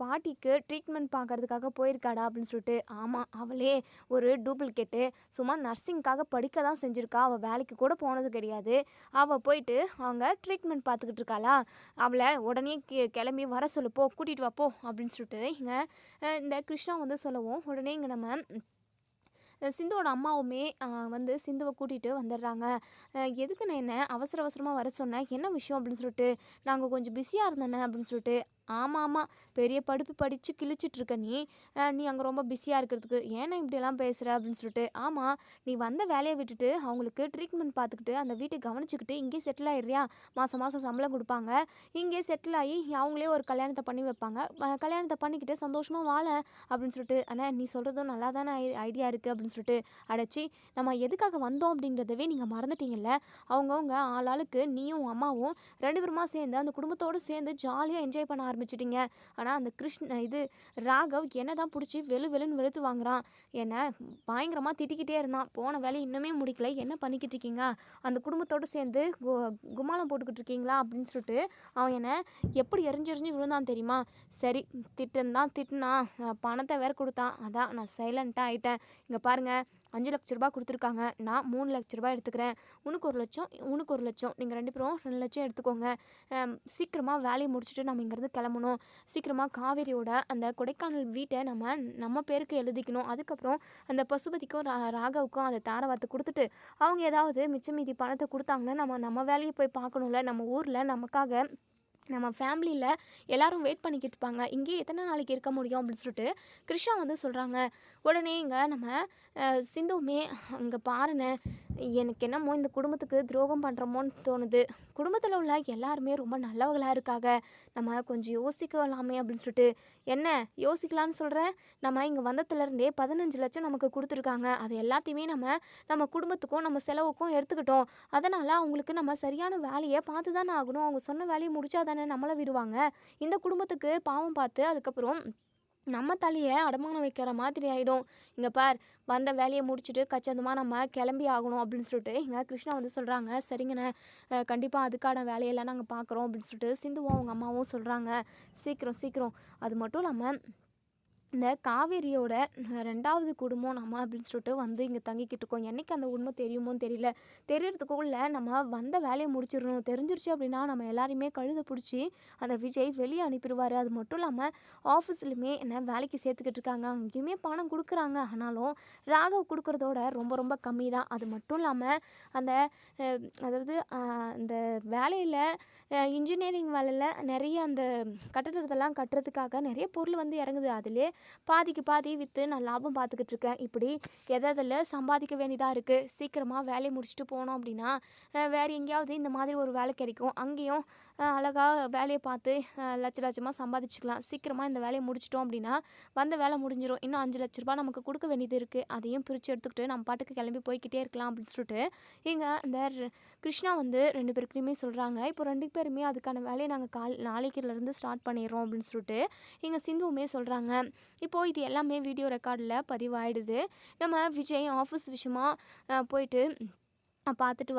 பாட்டிக்கு ட்ரீட்மெண்ட் பார்க்கறதுக்காக போயிருக்காடா அப்படின்னு சொல்லிட்டு. ஆமாம், அவளே ஒரு டூப்ளிகேட்டு, சும்மா நர்சிங்காக படிக்க தான் செஞ்சுருக்கா, அவள் வேலைக்கு கூட போனது கிடையாது. அவள் போயிட்டு அவங்க ட்ரீட்மெண்ட் பார்த்துக்கிட்டு இருக்காளா, அவளை உடனே கிளம்பி வர சொல்லு, போ கூட்டிகிட்டு வா போ அப்படின்னு சொல்லிட்டு இங்கே இந்த கிருஷ்ணா வந்து சொல்லவும், உடனே இங்கே நம்ம சிந்துவோட அம்மாவுமே வந்து சிந்துவை கூட்டிகிட்டு வந்துடுறாங்க. எதுக்கு நான் என்ன அவசர அவசரமாக வர சொன்னேன், என்ன விஷயம் அப்படின்னு சொல்லிட்டு. நாங்கள் கொஞ்சம் பிஸியாக இருந்தேனே அப்படின்னு சொல்லிட்டு. ஆமாம் ஆமாம், பெரிய படிப்பு படித்து கிழிச்சிட்ருக்க நீ அங்கே ரொம்ப பிஸியாக இருக்கிறதுக்கு ஏன்னா இப்படியெல்லாம் பேசுகிற அப்படின்னு சொல்லிட்டு. ஆமாம், நீ வந்த வேலையை விட்டுட்டு அவங்களுக்கு ட்ரீட்மெண்ட் பார்த்துக்கிட்டு அந்த வீட்டை கவனிச்சிக்கிட்டு இங்கே செட்டில் ஆயிடுறியா, மாதம் மாதம் சம்பளம் கொடுப்பாங்க, இங்கே செட்டில் ஆகி அவங்களே ஒரு கல்யாணத்தை பண்ணி வைப்பாங்க, கல்யாணத்தை பண்ணிக்கிட்டு சந்தோஷமாக வாழ அப்படின்னு சொல்லிட்டு. ஆனால் நீ சொல்கிறதும் நல்லா தானே ஐடியா இருக்குது அப்படின்னு சொல்லிட்டு. அடைச்சி, நம்ம எதுக்காக வந்தோம் அப்படின்றதவே நீங்கள் மறந்துட்டீங்கல்ல. அவங்கவுங்க ஆளாளுக்கு நீயும் அம்மாவும் 2 பேருமா சேர்ந்து அந்த குடும்பத்தோடு சேர்ந்து ஜாலியாக என்ஜாய் பண்ண ஆரம்பிச்சிட்டிங்க. ஆனால் அந்த ராகவ் என்ன தான் பிடிச்சி வெளுன்னு வெளுத்து வாங்குறான். என்னை பயங்கரமாக திட்டிக்கிட்டே இருந்தான். போன வேலையை இன்னுமே முடிக்கல, என்ன பண்ணிக்கிட்டு இருக்கீங்க, அந்த குடும்பத்தோடு சேர்ந்து குமாலம் போட்டுக்கிட்டு இருக்கீங்களா அப்படின்னு சொல்லிட்டு அவன் என்னை எப்படி எரிஞ்சு விழுந்தான் தெரியுமா. சரி, திட்டுனா பணத்தை வேற கொடுத்தான், அதான் நான் சைலண்ட்டாக ஆகிட்டேன். இங்கே பாருங்கள், 5 லட்ச ரூபா கொடுத்துருக்காங்க, நான் 3 லட்ச ரூபா எடுத்துக்கிறேன், உனக்கு 1 லட்சம் உனக்கு 1 லட்சம், நீங்கள் 2 பேரும் 2 லட்சம் எடுத்துக்கோங்க. சீக்கிரமாக வேலையை முடிச்சுட்டு நம்ம இங்கேருந்து கிளம்பணும். சீக்கிரமாக காவேரியோட அந்த கொடைக்கானல் வீட்டை நம்ம பேருக்கு எழுதிக்கணும். அதுக்கப்புறம் அந்த பசுபதிக்கும் ராகவுக்கும் அந்த தாரவாத்தை கொடுத்துட்டு அவங்க ஏதாவது மிச்சம் மீதி பணத்தை கொடுத்தாங்கன்னா நம்ம வேலையை போய் பார்க்கணும்ல. நம்ம ஊரில் நமக்காக நம்ம ஃபேமிலியில் எல்லோரும் வெயிட் பண்ணிக்கிட்டு இருப்பாங்க, இங்கே எத்தனை நாளைக்கு இருக்க முடியும் அப்படின்னு சொல்லிட்டு கிருஷ்ணா வந்து சொல்கிறாங்க. உடனே இங்கே நம்ம சிந்துவுமே, அங்கே பாருங்க, எனக்கு என்னமோ இந்த குடும்பத்துக்கு துரோகம் பண்ணுறோமோன்னு தோணுது. குடும்பத்தில் உள்ள எல்லாருமே ரொம்ப நல்லவங்களாக இருக்காங்க, நம்ம கொஞ்சம் யோசிக்கலாமே அப்படின்னு சொல்லிட்டு. என்ன யோசிக்கலான்னு சொல்கிறேன், நம்ம இங்கே வந்ததுலேருந்தே 15 லட்சம் நமக்கு கொடுத்துருக்காங்க, அது எல்லாத்தையுமே நம்ம குடும்பத்துக்கும் நம்ம செலவுக்கும் எடுத்துக்கிட்டோம். அதனால் அவங்களுக்கு நம்ம சரியான வேலையை பார்த்து தானே ஆகணும். அவங்க சொன்ன வேலையை முடிச்சா தானே நம்மளை விடுவாங்க. இந்த குடும்பத்துக்கு பாவம் பார்த்து அதுக்கப்புறம் நம்ம தலையை அடமானம் வைக்கிற மாதிரி ஆகிடும். இங்கே பார், வந்த வேலையை முடிச்சுட்டு கச்சிதமாக நம்ம கிளம்பி ஆகணும் அப்படின்னு சொல்லிட்டு இங்கே கிருஷ்ணா வந்து சொல்கிறாங்க. சரிங்கண்ணே, கண்டிப்பாக அதுக்கான வேலையெல்லாம் நாங்கள் பார்க்குறோம் அப்படின்னு சொல்லிட்டு சிந்துவும் அவங்க அம்மாவும் சொல்கிறாங்க. சீக்கிரம் சீக்கிரம். அது மட்டும் இல்லாமல் இந்த காவேரியோட 2வது குடும்பம் நம்ம அப்படின்னு சொல்லிட்டு வந்து இங்கே தங்கிக்கிட்டு இருக்கோம். என்றைக்கு அந்த உண்மை தெரியுமோன்னு தெரியல. தெரியறதுக்குள்ள நம்ம வந்த வேலையை முடிச்சிடணும். தெரிஞ்சிருச்சு அப்படின்னா நம்ம எல்லாரையுமே கழுதை பிடிச்சி அந்த விஜய் வெளியே அனுப்பிடுவார். அது மட்டும் இல்லாமல் ஆஃபீஸ்லையுமே என்ன வேலைக்கு சேர்த்துக்கிட்டு இருக்காங்க. அங்கேயுமே பணம் கொடுக்குறாங்க. ஆனாலும் ராகவ் கொடுக்குறதோட ரொம்ப ரொம்ப கம்மி தான். அது மட்டும் இல்லாமல் அந்த அதாவது அந்த வேலையில் இன்ஜினியரிங் வேலையில் நிறைய அந்த கட்டடத்தெல்லாம் கட்டுறதுக்காக நிறைய பொருள் வந்து இறங்குது. அதிலே பாதிக்கு பாதி விற்று நான் லாபம் பார்த்துக்கிட்டு இருக்கேன். இப்படி எதில் சம்பாதிக்க வேண்டியதாக இருக்குது. சீக்கிரமாக வேலையை முடிச்சுட்டு போனோம் அப்படின்னா வேறு எங்கேயாவது இந்த மாதிரி ஒரு வேலை கிடைக்கும். அங்கேயும் அழகாக வேலையை பார்த்து லட்சமாக சம்பாதிச்சுக்கலாம். சீக்கிரமாக இந்த வேலையை முடிச்சிட்டோம் அப்படின்னா வந்த வேலை முடிஞ்சிடும். இன்னும் 5,00,000 நமக்கு கொடுக்க வேண்டியது இருக்குது. அதையும் பிரித்து எடுத்துக்கிட்டு நம்ம பாட்டுக்கு கிளம்பி போய்கிட்டே இருக்கலாம் அப்படின்னு சொல்லிட்டு இங்கே இந்த கிருஷ்ணா வந்து 2 பேருக்குமே சொல்கிறாங்க. இப்போ 2 பேருமே அதுக்கான வேலையை நாங்கள் நாளைக்குலேருந்து ஸ்டார்ட் பண்ணிடுறோம் அப்படின்னு சொல்லிட்டு எங்கள் சிந்துவுமே சொல்கிறாங்க. இப்போது இது எல்லாமே வீடியோ ரெக்கார்டில் பதிவாயிடுது. நம்ம விஜய் ஆஃபீஸ் விஷயமா போயிட்டு பார்த்துட்டு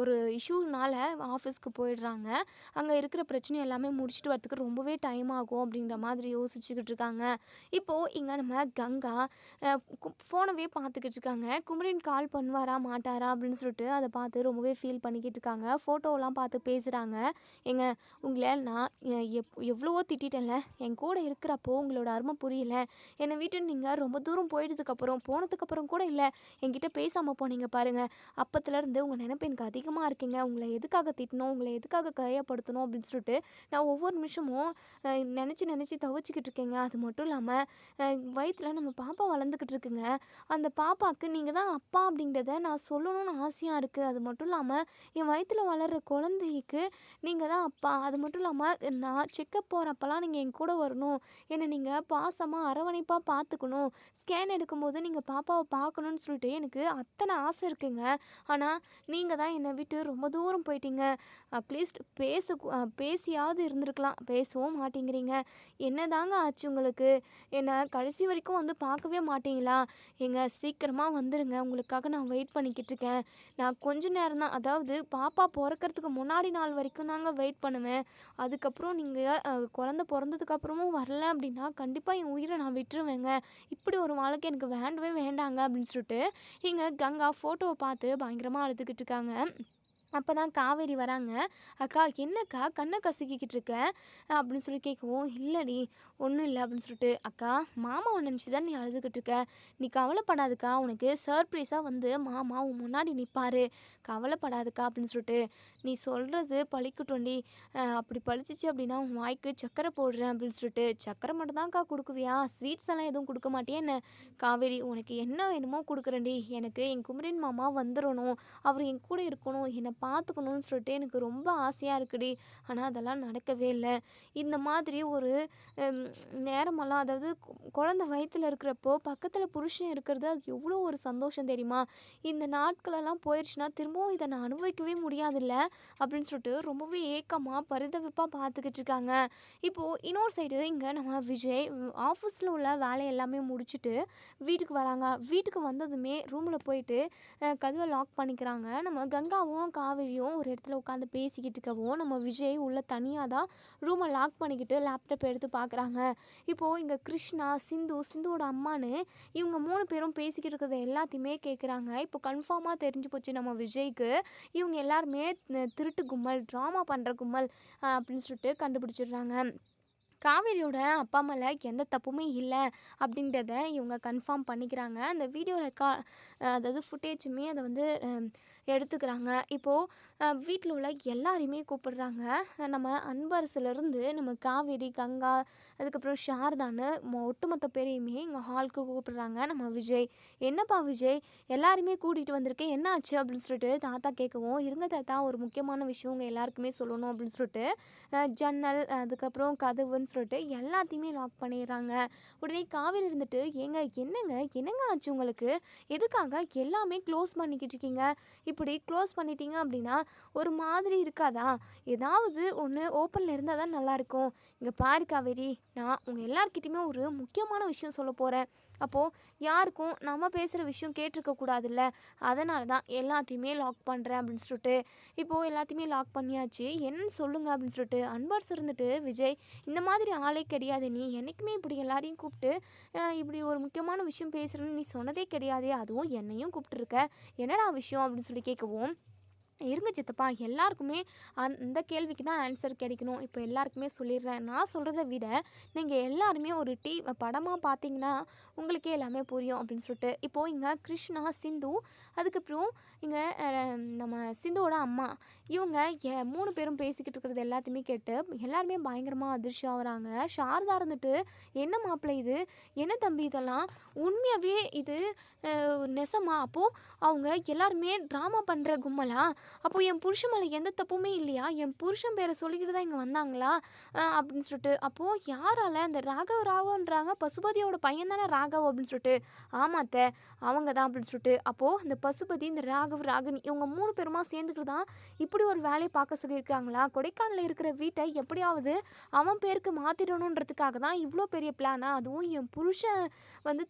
ஒரு இஷ்யூனால ஆஃபீஸ்க்கு போயிடுறாங்க. அங்கே இருக்கிற பிரச்சனை எல்லாமே முடிச்சுட்டு வரத்துக்கு ரொம்பவே டைம் ஆகும் அப்படின்ற மாதிரி யோசிச்சுக்கிட்டு இருக்காங்க. இப்போது இங்கே நம்ம கங்கா ஃபோனவே பார்த்துக்கிட்டு இருக்காங்க. குமரன் கால் பண்ணுவாரா மாட்டாரா அப்படின்னு சொல்லிட்டு அதை பார்த்து ரொம்பவே ஃபீல் பண்ணிக்கிட்டு இருக்காங்க. ஃபோட்டோலாம் பார்த்து பேசுகிறாங்க. உங்களை நான் எவ்வளவோ திட்டேன்ல, என் கூட இருக்கிறப்போ உங்களோட அருமை புரியல. என்னை விட்டு நீங்கள் ரொம்ப தூரம் போனதுக்கப்புறம் கூட இல்லை என்கிட்ட பேசாமல் போனீங்க பாருங்கள். அப்பத்துலேருந்து உங்கள் நினைப்பு எனக்கு அதிகமாக இருக்குங்க. உங்களை எதுக்காக திட்டணும், உங்களை எதுக்காக கையப்படுத்தணும் அப்படின்னு சொல்லிட்டு நான் ஒவ்வொரு நிமிஷமும் நினச்சி தவிச்சிக்கிட்டு இருக்கேங்க. அது மட்டும் இல்லாமல் வயிற்றில் நம்ம பாப்பா வளர்ந்துக்கிட்டு இருக்குங்க. அந்த பாப்பாவுக்கு நீங்கள் தான் அப்பா அப்படின்றத நான் சொல்லணும்னு ஆசையாக இருக்குது. அது மட்டும் இல்லாமல் என் வயிற்றில் வளர்கிற குழந்தைக்கு நீங்கள் தான் அப்பா. அது மட்டும் இல்லாமல் நான் செக்கப் போகிறப்பெல்லாம் நீங்கள் என் கூட வரணும். என்னை நீங்கள் பாசமாக அரவணைப்பாக பார்த்துக்கணும். ஸ்கேன் எடுக்கும்போது நீங்கள் பாப்பாவை பார்க்கணுன்னு சொல்லிட்டு எனக்கு அத்தனை ஆசை இருக்குங்க. ஆனால் நீங்கள் தான் என்னை விட்டு ரொம்ப தூரம் போயிட்டீங்க. அட்லீஸ்ட் பேசியாவது இருந்திருக்கலாம். பேசவும் மாட்டேங்கிறீங்க. என்ன தாங்க ஆச்சு உங்களுக்கு? என்னை கடைசி வரைக்கும் வந்து பார்க்கவே மாட்டீங்களா? சீக்கிரமாக வந்துடுங்க. உங்களுக்காக நான் வெயிட் பண்ணிக்கிட்டு இருக்கேன். நான் கொஞ்ச நேரம் தான், அதாவது பாப்பா பிறக்கிறதுக்கு முன்னாடி நாள் வரைக்கும் தாங்க வெயிட் பண்ணுவேன். அதுக்கப்புறம் நீங்கள் குழந்த பிறந்ததுக்கப்புறமும் வரல அப்படின்னா கண்டிப்பாக என் உயிரை நான் விட்டுருவேங்க. இப்படி ஒரு வாழ்க்கை எனக்கு வேண்டவே வேண்டாங்க அப்படின்னு சொல்லிட்டு இங்கே கங்கா ஃபோட்டோவை பார்த்து பயங்கரமாக அழுதுகிட்டு இருக்காங்க. அப்போ தான் காவேரி வராங்க. அக்கா என்னக்கா கண்ணை கசக்கிக்கிட்டு இருக்க அப்படின்னு சொல்லி கேட்கவும், இல்லடி ஒன்றும் இல்லை அப்படின்னு சொல்லிட்டு, அக்கா மாமாவை நினச்சி தான் நீ அழுதுகிட்டு இருக்க. நீ கவலைப்படாதுக்கா, உனக்கு சர்ப்ரைஸாக வந்து மாமா உன் முன்னாடி நிற்பார். கவலைப்படாதுக்கா அப்படின்னு சொல்லிட்டு, நீ சொல்கிறது பழிக்கட்டும்டி. அப்படி பழிச்சிச்சு அப்படின்னா உன் வாய்க்கு சக்கரை போடுறேன் அப்படின்னு சொல்லிட்டு, சக்கரை மட்டும் தான்க்கா கொடுக்குவியா? ஸ்வீட்ஸ் எல்லாம் எதுவும் கொடுக்க மாட்டியா என்ன? காவேரி உனக்கு என்ன வேணுமோ கொடுக்குறேன்டி. எனக்கு என் குமரன் மாமா வந்துடணும், அவர் என் கூட இருக்கணும், என்னை பார்த்துக்கணும்னு சொல்லிட்டு எனக்கு ரொம்ப ஆசையாக இருக்குடி. ஆனால் அதெல்லாம் நடக்கவே இல்லை. இந்த மாதிரி ஒரு நேரமெல்லாம், அதாவது குழந்தை வயிற்றில் இருக்கிறப்போ பக்கத்தில் புருஷன் இருக்கிறது அது எவ்வளோ ஒரு சந்தோஷம் தெரியுமா? இந்த நாட்களெல்லாம் போயிடுச்சுன்னா திரும்பவும் இதை நான் அனுபவிக்கவே முடியாதுல்ல அப்படின்னு சொல்லிட்டு ரொம்பவே ஏக்கமாக பரிதவிப்பாக பார்த்துக்கிட்டு இருக்காங்க. இப்போது இன்னொரு சைடு இங்கே நம்ம விஜய் ஆஃபீஸில் உள்ள வேலை எல்லாமே முடிச்சுட்டு வீட்டுக்கு வராங்க. வீட்டுக்கு வந்ததுமே ரூமில் போயிட்டு கதவை லாக் பண்ணிக்கிறாங்க. நம்ம கங்காவும் காவேரியும் ஒரு இடத்துல உட்காந்து பேசிக்கிட்டு இருக்கவும் நம்ம விஜய் உள்ள தனியாக தான் ரூமை லாக் பண்ணிக்கிட்டு லேப்டாப் எடுத்து பார்க்குறாங்க. இப்போது இங்கே கிருஷ்ணா, சிந்துவோட அம்மானு இவங்க 3 பேரும் பேசிக்கிட்டு இருக்கிறத எல்லாத்தையுமே கேட்குறாங்க. இப்போ கன்ஃபார்மாக தெரிஞ்சு போச்சு நம்ம விஜய்க்கு, இவங்க எல்லாருமே திருட்டு கும்பல், ட்ராமா பண்ணுற கும்பல் அப்படின்னு சொல்லிட்டு கண்டுபிடிச்சிடுறாங்க. காவேரியோட அப்பா மேலே எந்த தப்புமே இல்லை அப்படின்றத இவங்க கன்ஃபார்ம் பண்ணிக்கிறாங்க. அந்த வீடியோ அதாவது ஃபுட்டேஜுமே அதை வந்து எடுத்துக்கிறாங்க. இப்போது வீட்டில் உள்ள எல்லாரையுமே கூப்பிடுறாங்க. நம்ம அன்பரசுலேருந்து நம்ம காவேரி, கங்கா, அதுக்கப்புறம் சாரதான்னு ஒட்டுமொத்த பேரையுமே இங்கே ஹாலுக்கு கூப்பிடுறாங்க நம்ம விஜய். என்னப்பா விஜய் எல்லாருமே கூட்டிகிட்டு வந்திருக்கேன், என்ன ஆச்சு அப்படின்னு சொல்லிட்டு தாத்தா கேட்கவும், இருங்க தாத்தா ஒரு முக்கியமான விஷயம் உங்கள் எல்லாருக்குமே சொல்லணும் அப்படின்னு சொல்லிட்டு ஜன்னல், அதுக்கப்புறம் கதவுன்னு சொல்லிட்டு எல்லாத்தையுமே லாக் பண்ணிடுறாங்க. உடனே காவேரி இருந்துட்டு, என்னங்க ஆச்சு உங்களுக்கு? எதுக்காக எல்லாமே க்ளோஸ் பண்ணிக்கிட்டு இருக்கீங்க? இப்படி க்ளோஸ் பண்ணிட்டீங்க அப்படின்னா ஒரு மாதிரி இருக்காதா? ஏதாவது ஒன்று ஓப்பனில் இருந்தால் தான் நல்லாயிருக்கும். இங்கே பாரு காவேரி, நான் உங்கள் எல்லார்கிட்டயுமே ஒரு முக்கியமான விஷயம் சொல்ல போகிறேன். அப்போது யாருக்கும் நம்ம பேசுகிற விஷயம் கேட்டிருக்க கூடாதுல்ல. அதனால தான் எல்லாத்தையுமே லாக் பண்ணுறேன் அப்படின்னு சொல்லிட்டு இப்போது எல்லாத்தையுமே லாக் பண்ணியாச்சு. என்னன்னு சொல்லுங்க அப்படின்னு சொல்லிட்டு அன்பார்ஸ் இருந்துட்டு, விஜய் இந்த மாதிரி ஆளே கிடையாது நீ. என்றைக்குமே இப்படி எல்லாரையும் கூப்பிட்டு இப்படி ஒரு முக்கியமான விஷயம் பேசுகிறேன்னு நீ சொன்னதே கிடையாதே. அதுவும் என்னையும் கூப்பிட்டுருக்க. என்னடா விஷயம் அப்படின்னு சொல்லி கேட்கவும், இருங்க சித்தப்பா, எல்லாருக்குமே அந்த கேள்விக்கு தான் ஆன்சர் கிடைக்கணும். இப்போ எல்லாருக்குமே சொல்லிடுறேன். நான் சொல்கிறத விட நீங்கள் எல்லாருமே ஒரு படமாக பார்த்தீங்கன்னா உங்களுக்கே எல்லாமே புரியும் அப்படின்னு சொல்லிட்டு இப்போது இங்கே கிருஷ்ணா, சிந்து, அதுக்கப்புறம் இங்கே நம்ம சிந்துவோட அம்மா, இவங்க 3 பேரும் பேசிக்கிட்டு இருக்கிறது எல்லாத்தையுமே கேட்டு எல்லாருமே பயங்கரமாக அதிர்ச்சி ஆகுறாங்க. சாரதா இருந்துட்டு, என்ன மாப்பிள்ளை இது, என்ன தம்பி இதெல்லாம் உண்மையாகவே இது நெசமா? அப்போது அவங்க எல்லாருமே ட்ராமா பண்ணுற கும்பலா? அப்போ என் புருஷன் மேலே எந்த தப்புமே இல்லையா? என் புருஷன் பேரை சொல்லிக்கிட்டு தான் இங்கே வந்தாங்களா? அப்படின்னு சொல்லிட்டு அப்போது யாரால அந்த ராகவன்றாங்க, பசுபதியோட பையன் தானே ராகவ் அப்படின்னு சொல்லிட்டு. ஆமாத்த, அவங்க தான் அப்படின்னு சொல்லிட்டு. அப்போது இந்த பசுபதி, இந்த ராகினி இவங்க 3 பேருமா சேர்ந்துக்கிட்டு தான் இப்படி ஒரு வேலையை பார்க்க சொல்லியிருக்காங்களா? கொடைக்கானலில் இருக்கிற வீட்டை எப்படியாவது அவன் பேருக்கு மாற்றிடணுன்றதுக்காக தான் இவ்வளோ பெரிய பிளானா? அதுவும் என் புருஷன்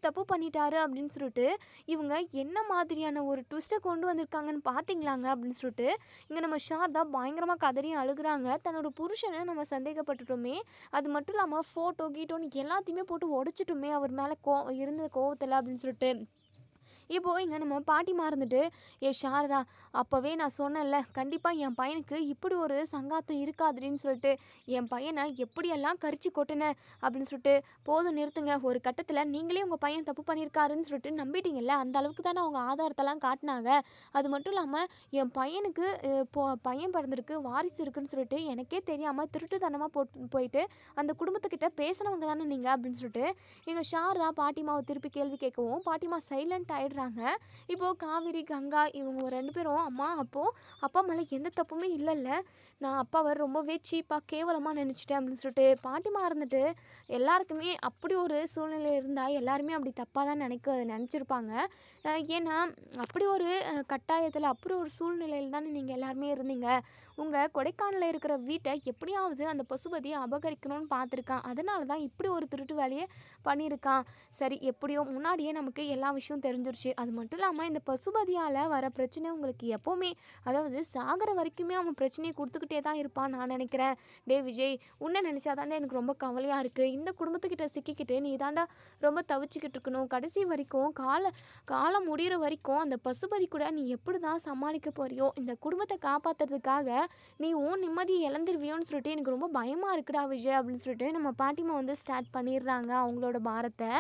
தப்பு பண்ணிட்டாரு அப்படின்னு சொல்லிட்டு இவங்க என்ன மாதிரியான ஒரு ட்விஸ்ட்டை கொண்டு வந்திருக்காங்கன்னு பார்த்தீங்களாங்க அப்படின்னு சொல்லிட்டு இங்கே நம்ம சாரதா பயங்கரமாக கதறியும் அழுகுறாங்க. தன்னோட புருஷனை நம்ம சந்தேகப்பட்டுட்டோமே, அது மட்டும் இல்லாமல் ஃபோட்டோ கீட்டோன்னு எல்லாத்தையுமே போட்டு உடச்சிட்டோமே அவர் மேலே இருந்த கோவத்தில் அப்படின்னு சொல்லிட்டு இப்போது இங்கே நம்ம பாட்டிமா இருந்துட்டு, ஏ சாரதா, அப்போவே நான் சொன்னேன்ல, கண்டிப்பாக என் பையனுக்கு இப்படி ஒரு சங்காத்தம் இருக்காதுன்னு சொல்லிட்டு, என் பையனை எப்படியெல்லாம் கரிச்சு கொட்டினேன் அப்படின்னு சொல்லிட்டு, போதும் நிறுத்துங்க. ஒரு கட்டத்தில் நீங்களே உங்கள் பையன் தப்பு பண்ணியிருக்காருன்னு சொல்லிட்டு நம்பிட்டீங்கல்ல, அந்த அளவுக்கு தானே அவங்க ஆதாரத்தெல்லாம் காட்டினாங்க. அது மட்டும் இல்லாமல் என் பையனுக்கு பையன் பிறந்திருக்கு, வாரிசு இருக்குன்னு சொல்லிட்டு எனக்கே தெரியாமல் திருட்டுத்தனமாக போயிட்டு அந்த குடும்பத்துக்கிட்ட பேசினவங்க தானே நீங்கள் அப்படின்னு சொல்லிட்டு எங்கள் சாரதா பாட்டிமாவை திருப்பி கேள்வி கேட்கவும், பாட்டிமா சைலண்ட் ஆகிடுறாங்க. இப்போது காவேரி, கங்கா இவங்க 2 பேரும், அம்மா அப்போது அப்பா மேலே எந்த தப்புமே இல்லைல்ல, நான் அப்பாவை ரொம்பவே சீப்பாக கேவலமாக நினச்சிட்டேன் அப்படின்னு சொல்லிட்டு பாட்டிமா இருந்துட்டு, எல்லாருக்குமே அப்படி ஒரு சூழ்நிலை இருந்தால் எல்லாருமே அப்படி தப்பாக தான் நினச்சிருப்பாங்க. ஏன்னா அப்படி ஒரு கட்டாயத்தில் அப்படி ஒரு சூழ்நிலையில் தானே நீங்கள் எல்லாருமே இருந்தீங்க. உங்கள் கொடைக்கானலில் இருக்கிற வீட்டை எப்படியாவது அந்த பசுபதி அபகரிக்கணும்னு பார்த்துருக்கான். அதனால தான் இப்படி ஒரு திருட்டு வேலையை பண்ணியிருக்கான். சரி, எப்படியோ முன்னாடியே நமக்கு எல்லா விஷயம் தெரிஞ்சிருச்சு. அது மட்டும் இல்லாமல் இந்த பசுபதியால் வர பிரச்சனை உங்களுக்கு எப்போவுமே, அதாவது சாகிற வரைக்குமே அவன் பிரச்சனையை கொடுத்துக்கிட்டே தான் இருப்பான் நான் நினைக்கிறேன். டே விஜய், உன்னை நினச்சா தாண்டா எனக்கு ரொம்ப கவலையாக இருக்குது. இந்த குடும்பத்துக்கிட்ட சிக்கிக்கிட்டு நீ தாண்டா ரொம்ப தவிச்சிக்கிட்டு இருக்கணும். கடைசி வரைக்கும் காலம் முடிகிற வரைக்கும் அந்த பசுபதி கூட நீ எப்படி தான் சமாளிக்க போறியோ, இந்த குடும்பத்தை காப்பாற்றுறதுக்காக நீ உன் நிம்மதியை இழந்துருவியோன்னு சொல்லிட்டு எனக்கு ரொம்ப பயமாக இருக்குடா விஜய் அப்படின்னு சொல்லிட்டு நம்ம பாட்டிமா ஸ்டார்ட் பண்ணிடுறாங்க அவங்களோட பாரத்தை.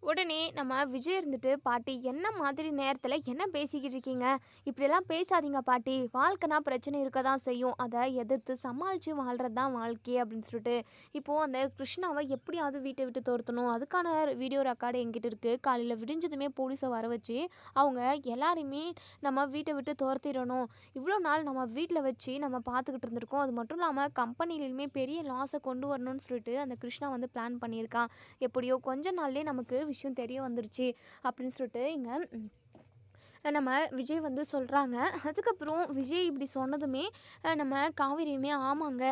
உடனே நம்ம விஜய் இருந்துட்டு, பாட்டி என்ன மாதிரி நேரத்தில் என்ன பேசிக்கிட்டு இருக்கீங்க? இப்படியெல்லாம் பேசாதீங்க பாட்டி. வாழ்க்கைனா பிரச்சனை இருக்க தான் செய்யும். அதை எதிர்த்து சமாளித்து வாழ்கிறது தான் வாழ்க்கை அப்படின்னு சொல்லிட்டு இப்போது அந்த கிருஷ்ணாவை எப்படியாவது வீட்டை விட்டு துரத்தணும். அதுக்கான வீடியோ ரெக்கார்டு எங்கிட்ட இருக்குது. காலையில் விடிஞ்சதுமே போலீஸை வர வச்சு அவங்க எல்லாரையுமே நம்ம வீட்டை விட்டு துரத்திடணும். இவ்வளோ நாள் நம்ம வீட்டில் வச்சு நம்ம பார்த்துக்கிட்டு இருந்திருக்கோம். அது மட்டும் இல்லாமல் கம்பெனிலையுமே பெரிய லாஸை கொண்டு வரணும்னு சொல்லிட்டு அந்த கிருஷ்ணா பிளான் பண்ணியிருக்கான். எப்படியோ கொஞ்ச நாள்லேயே நமக்கு விஷயம் தெரிய வந்துருச்சு அப்படின்னு சொல்லிட்டு இங்கே நம்ம விஜய் சொல்கிறாங்க. அதுக்கப்புறம் விஜய் இப்படி சொன்னதுமே நம்ம காவேரியுமே, ஆமாங்க,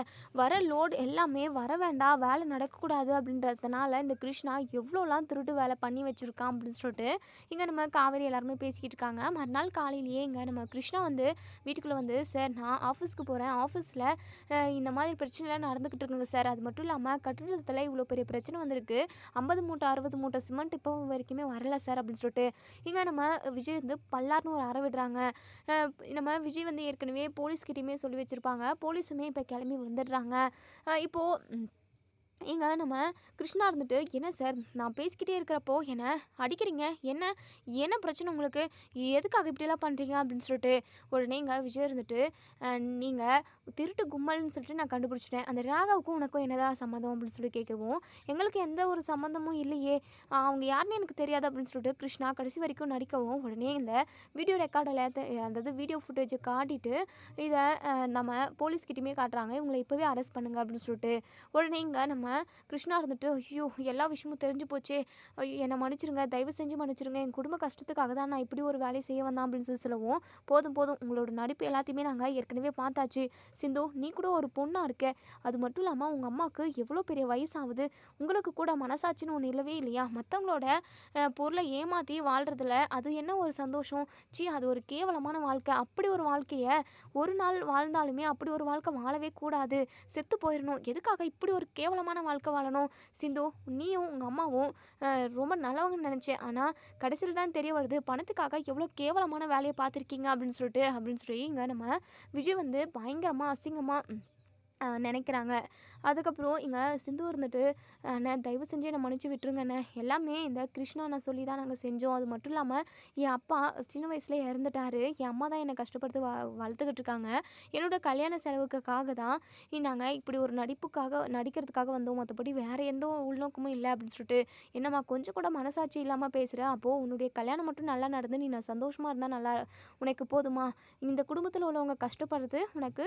வர லோடு எல்லாமே வர வேண்டாம், வேலை நடக்கக்கூடாது அப்படின்றதுனால இந்த கிருஷ்ணா எவ்வளோலாம் திருட்டு வேலை பண்ணி வச்சுருக்கான் அப்படின்னு சொல்லிட்டு இங்கே நம்ம காவேரி எல்லாருமே பேசிக்கிட்டு இருக்காங்க. மறுநாள் காலையிலேயே இங்கே நம்ம கிருஷ்ணா வீட்டுக்குள்ளே சார், நான் ஆஃபீஸ்க்கு போகிறேன், ஆஃபீஸில் இந்த மாதிரி பிரச்சனைலாம் நடந்துக்கிட்டு இருக்குங்க சார். அது மட்டும் இல்லாமல் கட்டிடத்தில் இவ்வளோ பெரிய பிரச்சனை வந்திருக்கு, 50 மூட்டை 60 மூட்டை சிமெண்ட் இப்போ வரைக்குமே வரல சார் அப்படின்னு சொல்லிட்டு இங்கே நம்ம விஜய் பல்லார்னு ஒரு அறை விடுறாங்க. நம்ம விஜய் ஏற்கனவே போலீஸ்கிட்டையுமே சொல்லி வச்சுருப்பாங்க. போலீஸுமே இப்போ கிளம்பி வந்துடுறாங்க. இப்போது இங்கே நம்ம கிருஷ்ணா இருந்துட்டு, என்ன சார், நான் பேசிக்கிட்டே இருக்கிறப்போ என்ன அடிக்கிறீங்க? என்ன பிரச்சனை உங்களுக்கு? எதுக்காக இப்படியெல்லாம் பண்ணுறீங்க அப்படின்னு சொல்லிட்டு உடனே இங்கே விஜய் இருந்துட்டு, நீங்கள் திருட்டு கும்பல்னு சொல்லிட்டு நான் கண்டுபிடிச்சிட்டேன். அந்த ராகாவுக்கும் உனக்கும் என்னதான் சம்மந்தம் அப்படின்னு சொல்லி கேட்கவும், எங்களுக்கு எந்த ஒரு சம்மந்தமும் இல்லையே, அவங்க யாருன்னு எனக்கு தெரியாது அப்படின்னு சொல்லிட்டு கிருஷ்ணா கடைசி வரைக்கும் நடிக்கவும், உடனே இந்த வீடியோ ரெக்கார்டில் அதாவது வீடியோ ஃபுட்டேஜை காட்டிட்டு இதை நம்ம போலீஸ்கிட்டையுமே காட்டுறாங்க. இவங்களை இப்போவே அரெஸ்ட் பண்ணுங்க அப்படின்னு சொல்லிட்டு உடனே இங்கே நம்ம கிருஷ்ணா இருந்துட்டு ஐயோ எல்லா விஷயமும் தெரிஞ்சு போச்சே, ஐயோ என்னை மன்னிச்சிருங்க, தயவு செஞ்சு மன்னிச்சிருங்க, என் குடும்ப கஷ்டத்துக்காக தான் நான் இப்படி ஒரு வேலையை செய்ய வந்தேன் அப்படின்னு சொல்லவும், போதும் போதும் உங்களோட நடிப்பு எல்லாத்தையுமே நாங்கள் ஏற்கனவே பார்த்தாச்சு. சிந்து நீ கூட ஒரு பொண்ணாக இருக்க, அது மட்டும் இல்லாமல் உங்கள் அம்மாவுக்கு எவ்வளோ பெரிய வயசாகுது, உங்களுக்கு கூட மனசாட்சின்னு ஒன்று இல்லவே இல்லையா, மற்றவங்களோட பொருளை ஏமாற்றி வாழ்கிறதுல அது என்ன ஒரு சந்தோஷம், அது ஒரு கேவலமான வாழ்க்கை, அப்படி ஒரு வாழ்க்கையை ஒரு நாள் வாழ்ந்தாலுமே அப்படி ஒரு வாழ்க்கை வாழவே கூடாது, செத்து போயிடணும், எதுக்காக இப்படி ஒரு கேவலமான வாழ்க்கை வாழணும். சிந்து நீயும் உங்கள் அம்மாவும் ரொம்ப நல்லவங்கன்னு நினச்சேன், ஆனால் கடைசியில் தான் தெரிய வருது பணத்துக்காக எவ்வளோ கேவலமான வேலையை பார்த்துருக்கீங்க அப்படின்னு சொல்லி இங்கே நம்ம விஜய் வந்து பயங்கரமாக அசிங்கமாக நினைக்கிறாங்க. அதுக்கப்புறம் இங்கே சிந்து இருந்துட்டு அண்ணே தயவு செஞ்சு என்னை மன்னிச்சு விட்டுருங்கண்ணே, எல்லாமே இந்த கிருஷ்ணா நான் சொல்லி தான் நாங்கள் செஞ்சோம், அது மட்டும் இல்லாமல் என் அப்பா சின்ன வயசுலேயே இறந்துட்டாரு, என் அம்மா தான் என்னை கஷ்டப்படுத்தி வளர்த்துக்கிட்டு இருக்காங்க, என்னோட கல்யாண செலவுக்காக தான் நாங்கள் இப்படி ஒரு நடிக்கிறதுக்காக வந்தோம், மற்றபடி வேறு எந்த உள்நோக்கமும் இல்லை அப்படின்னு சொல்லிட்டு, என்னம்மா கொஞ்சம் கூட மனசாட்சி இல்லாமல் பேசுகிற, அப்போது உன்னுடைய கல்யாணம் மட்டும் நல்லா நடந்து நீ நான் சந்தோஷமாக இருந்தால் நல்லா உனக்கு போதுமா, இந்த குடும்பத்தில் உள்ளவங்க கஷ்டப்படுறது உனக்கு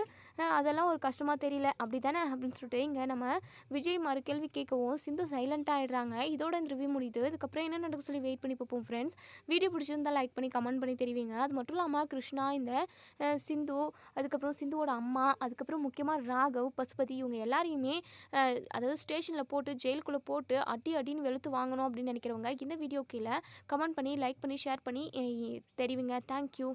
அதெல்லாம் ஒரு கஷ்டமாக தெரியல அப்படி தானே அப்படின்னு சொல்லிட்டு இங்கே நம்ம விஜய் மறு கேள்வி கேட்கவும் சிந்து சைலண்ட் ஆகிடுறாங்க. இதோட இந்த ரிவ்யூ முடியுது. இதுக்கப்புறம் என்ன நடக்கும் சொல்லி வெயிட் பண்ணி பார்ப்போம் ஃப்ரெண்ட்ஸ். வீடியோ பிடிச்சிருந்தா லைக் பண்ணி கமெண்ட் பண்ணி தெரிவிங்க. அது மட்டும் இல்லாமல் கிருஷ்ணா, இந்த சிந்து, அதுக்கப்புறம் சிந்துவோட அம்மா, அதுக்கப்புறம் முக்கியமாக ராகவ், பசுபதி இவங்க எல்லாரையுமே அதாவது ஸ்டேஷனில் போட்டு ஜெயிலுக்குள்ளே போட்டு அடின்னு வெளுத்து வாங்கணும் அப்படின்னு நினைக்கிறவங்க இந்த வீடியோ கீழே கமெண்ட் பண்ணி லைக் பண்ணி ஷேர் பண்ணி தெரிவிங்க. தேங்க்யூ.